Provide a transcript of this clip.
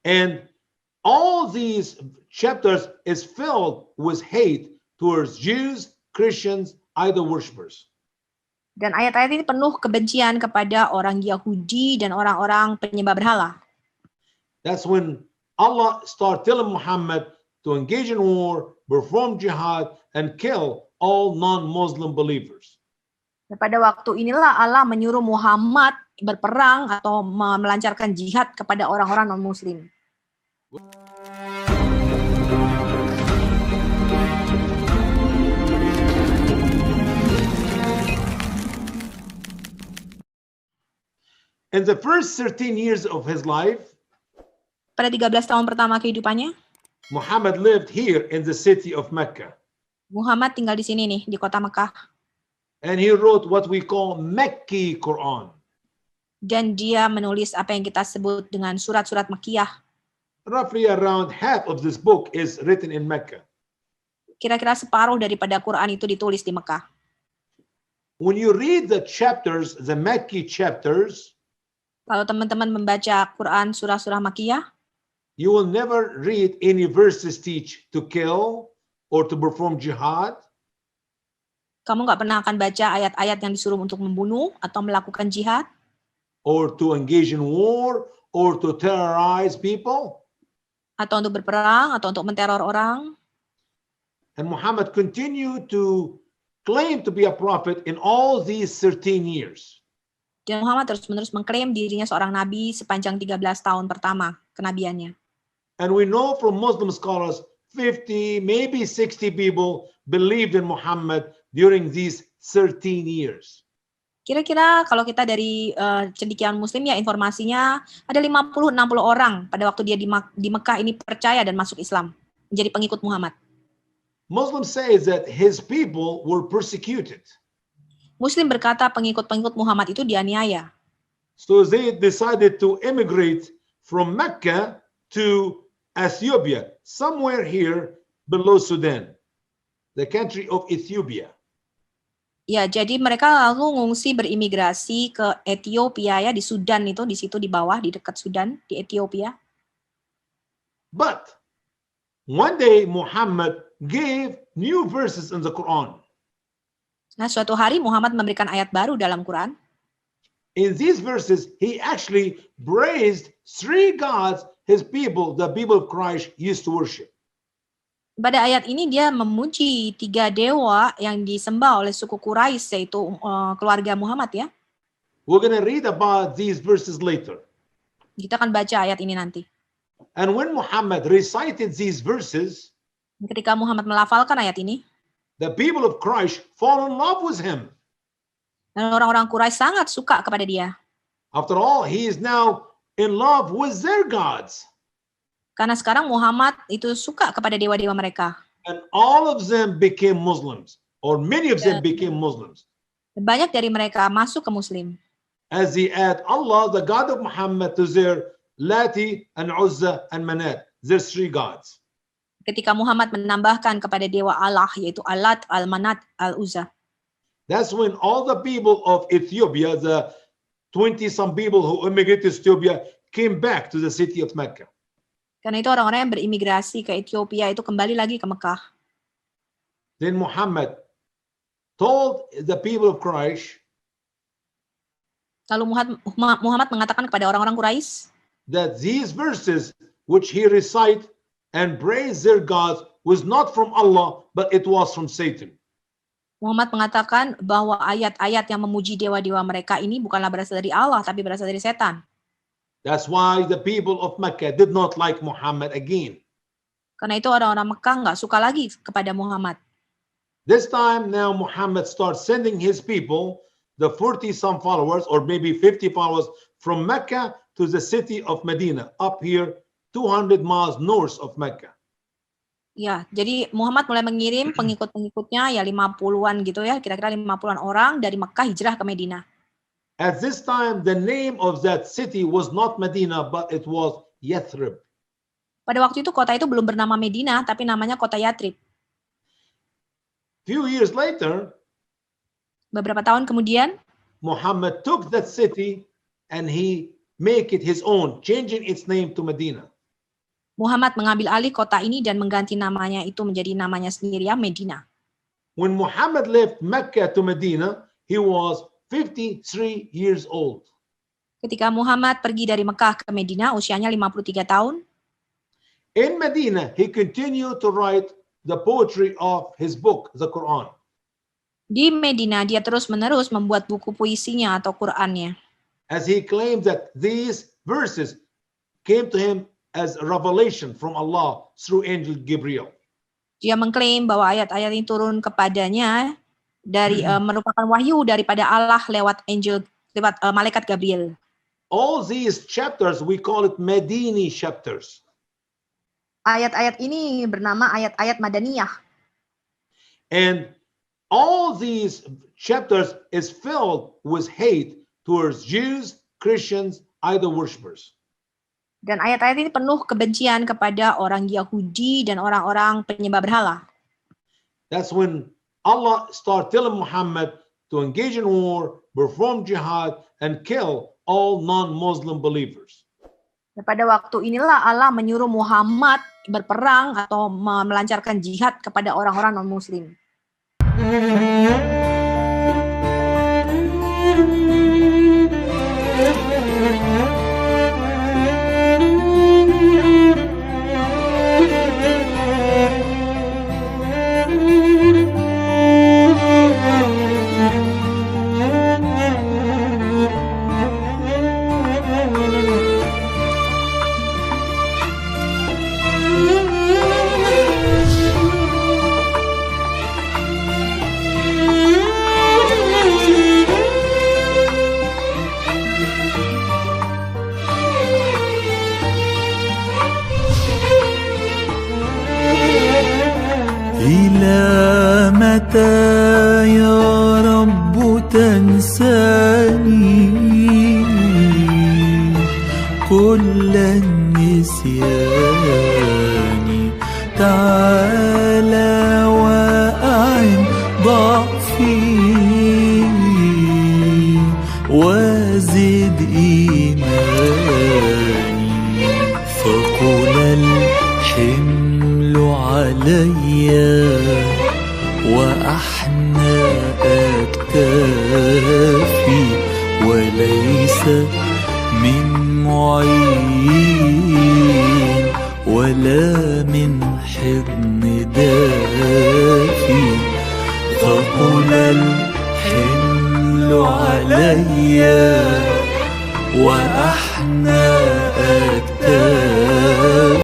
And all these chapters is filled with hate towards Jews, Christians, idol worshippers. Dan ayat-ayat ini penuh kebencian kepada orang Yahudi dan orang-orang penyembah berhala. That's when Allah start telling Muhammad to engage in war, perform jihad, and kill all non-Muslim believers. Dan pada waktu inilah Allah menyuruh Muhammad berperang atau melancarkan jihad kepada orang-orang non-Muslim. In the first 13 years of his life, Pada 13 tahun pertama kehidupannya, Muhammad lived here in the city of Mecca. Muhammad tinggal di sini nih, di kota Mekah. And he wrote what we call Mecki Quran. Dan dia menulis apa yang kita sebut dengan surat-surat Makkiyah. Roughly around half of this book is written in Mecca. Kira-kira separuh daripada Quran itu ditulis di Mekah. When you read the chapters, the Mecki chapters, Kalau teman-teman membaca Quran surah-surah Makkiyah, you will never read any verses teach to kill or to perform jihad, kamu nggak pernah akan baca ayat-ayat yang disuruh untuk membunuh atau melakukan jihad, or to engage in war, or to terrorize people. atau untuk berperang, atau untuk menteror orang. And Muhammad continued to claim to be a prophet in all these 13 years. Dan Muhammad terus-menerus mengklaim dirinya seorang nabi sepanjang 13 tahun pertama kenabiannya. And we know from Muslim scholars, 50, maybe 60 people believed in Muhammad during these 13 years. Kira-kira kalau kita dari cendekiawan Muslim ya informasinya ada 50-60 orang pada waktu dia di Mekah ini percaya dan masuk Islam, menjadi pengikut Muhammad. Muslims say that his people were persecuted. Muslim berkata pengikut-pengikut Muhammad itu dianiaya. So they decided to immigrate from Mecca to Ethiopia, somewhere here below Sudan, the country of Ethiopia. Ya, jadi mereka lalu ngungsi berimigrasi ke Ethiopia ya, di Sudan itu, di situ di bawah, di dekat Sudan, di Ethiopia. But one day Muhammad gave new verses in the Quran. Nah, suatu hari Muhammad memberikan ayat baru dalam Quran. In these verses, he actually praised three gods his people, the people of Quraysh, used to worship. Pada ayat ini dia memuji 3 dewa yang disembah oleh suku Quraisy, yaitu keluarga Muhammad ya. We're going to read about these verses later. Kita akan baca ayat ini nanti. And when Muhammad recited these verses, Ketika Muhammad melafalkan ayat ini, the people of Quraysh fall in love with him. dan orang-orang Quraisy sangat suka kepada dia. After all, he is now in love with their gods. Karena sekarang Muhammad itu suka kepada dewa-dewa mereka. And all of them became Muslims, or many of them became Muslims. Banyak dari mereka masuk ke Muslim. As they add Allah, the God of Muhammad, to their Lati and Uzza and Manat, their three gods. Ketika Muhammad menambahkan kepada dewa Allah, yaitu Al-Lat, Al-Manat, Al-Uzza. That's when all the people of Ethiopia, the 20-some people who immigrated to Ethiopia, came back to the city of Mecca. Karena itu orang-orang yang berimigrasi ke Ethiopia itu kembali lagi ke Mekah. Then Muhammad told the people of Quraysh Lalu Muhammad mengatakan kepada orang-orang Quraisy that these verses which he recite and praise their gods was not from Allah, but it was from Satan. Muhammad mengatakan bahwa ayat-ayat yang memuji dewa-dewa mereka ini bukanlah berasal dari Allah, tapi berasal dari setan. That's why the people of Mecca did not like Muhammad again. Karena itu orang-orang Mekah nggak suka lagi kepada Muhammad. This time now Muhammad starts sending his people, the 40-some followers, or maybe 50 followers, from Mecca to the city of Medina, up here 200 miles north of Mecca. Ya, jadi Muhammad mulai mengirim pengikut-pengikutnya ya 50-an gitu ya, kira-kira 50-an orang dari Mekah hijrah ke Medina. At this time, the name of that city was not Medina, but it was Yathrib. Pada waktu itu kota itu belum bernama Medina, tapi namanya kota Yathrib. Few years later, Beberapa tahun kemudian, Muhammad took that city and he make it his own, changing its name to Medina. Muhammad mengambil alih kota ini dan mengganti namanya itu menjadi namanya sendiri, ya, Medina. When Muhammad left Mecca to Medina, he was 53 years old. Ketika Muhammad pergi dari Mekah ke Medina, usianya 53 tahun. In Medina, he continued to write the poetry of his book, the Quran. Di Medina, dia terus-menerus membuat buku puisinya atau Qur'annya. As he claimed that these verses came to him as a revelation from Allah through angel Gabriel. Dia mengklaim bahwa ayat-ayat ini turun kepadanya dari merupakan wahyu daripada Allah lewat malaikat Gabriel. All these chapters, we call it Medini chapters. Ayat-ayat ini bernama ayat-ayat Madaniyah. And all these chapters is filled with hate towards Jews, Christians, idol worshippers. Dan ayat-ayat ini penuh kebencian kepada orang Yahudi dan orang-orang penyembah berhala. That's when Allah start telling Muhammad to engage in war, perform jihad, and kill all non-Muslim believers. Dan pada waktu inilah Allah menyuruh Muhammad berperang atau melancarkan jihad kepada orang-orang non-Muslim. إلى متى يا رب تنساني كل النسيان تعالى وأعن ضعفي وزد إيماني فقل الحمل علي وأحنى أكتافي وليس من معين ولا من حضن دافي فقل الحمل علي وأحنى أكتافي